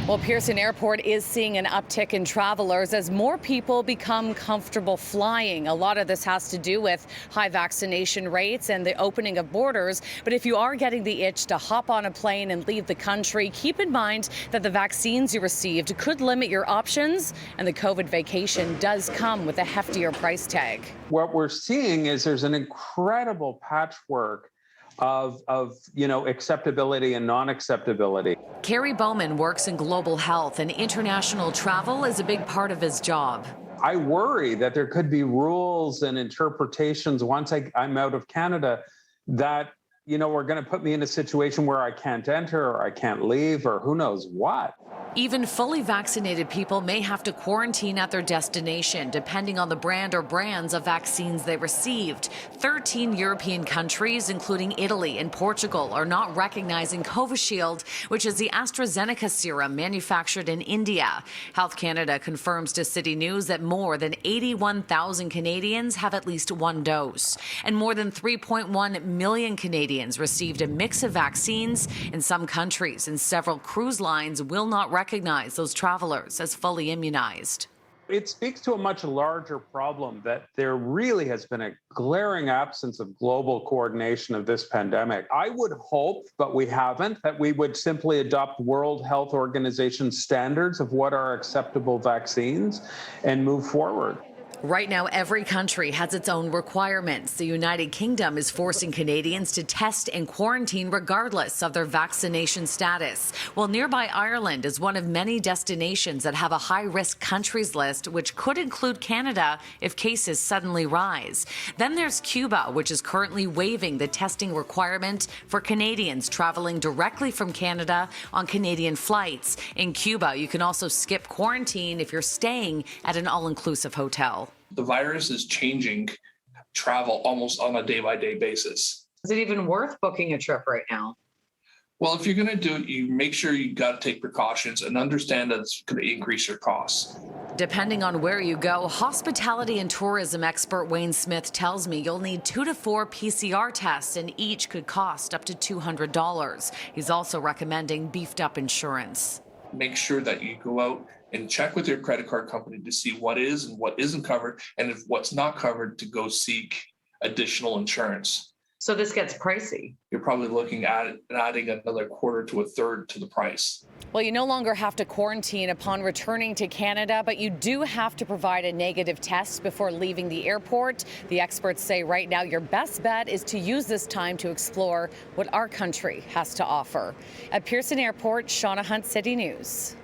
Well, Pearson Airport is seeing an uptick in travelers as more people become comfortable flying. A lot of this has to do with high vaccination rates and the opening of borders. But if you are getting the itch to hop on a plane and leave the country, keep in mind that the vaccines you received could limit your options, and the COVID vacation does come with a heftier price tag. What we're seeing is there's an incredible patchwork of acceptability and non-acceptability. Kerry Bowman works in global health, and international travel is a big part of his job. I worry that there could be rules and interpretations once I'm out of Canada that, are going to put me in a situation where I can't enter or I can't leave or who knows what. Even fully vaccinated people may have to quarantine at their destination, depending on the brand or brands of vaccines they received. 13 European countries, including Italy and Portugal, are not recognizing Covishield, which is the AstraZeneca serum manufactured in India. Health Canada confirms to CityNews that more than 81,000 Canadians have at least one dose, and more than 3.1 million Canadians received a mix of vaccines. In some countries and several cruise lines will not recognize those travelers as fully immunized. It speaks to a much larger problem that there really has been a glaring absence of global coordination of this pandemic. I would hope, but we haven't, that we would simply adopt World Health Organization standards of what are acceptable vaccines and move forward. Right now, every country has its own requirements. The United Kingdom is forcing Canadians to test and quarantine regardless of their vaccination status, while nearby Ireland is one of many destinations that have a high-risk countries list, which could include Canada if cases suddenly rise. Then there's Cuba, which is currently waiving the testing requirement for Canadians traveling directly from Canada on Canadian flights. In Cuba, you can also skip quarantine if you're staying at an all-inclusive hotel. The virus is changing travel almost on a day-by-day basis. Is it even worth booking a trip right now? Well, if you're going to do it, you make sure you got to take precautions and understand that it's going to increase your costs. Depending on where you go, hospitality and tourism expert Wayne Smith tells me you'll need 2 to 4 PCR tests, and each could cost up to $200. He's also recommending beefed up insurance. Make sure that you go out and check with your credit card company to see what is and what isn't covered, and if what's not covered, to go seek additional insurance. So this gets pricey. You're probably looking at adding another quarter to a third to the price. Well, you no longer have to quarantine upon returning to Canada, but you do have to provide a negative test before leaving the airport. The experts say right now your best bet is to use this time to explore what our country has to offer. At Pearson Airport, Shauna Hunt, City News.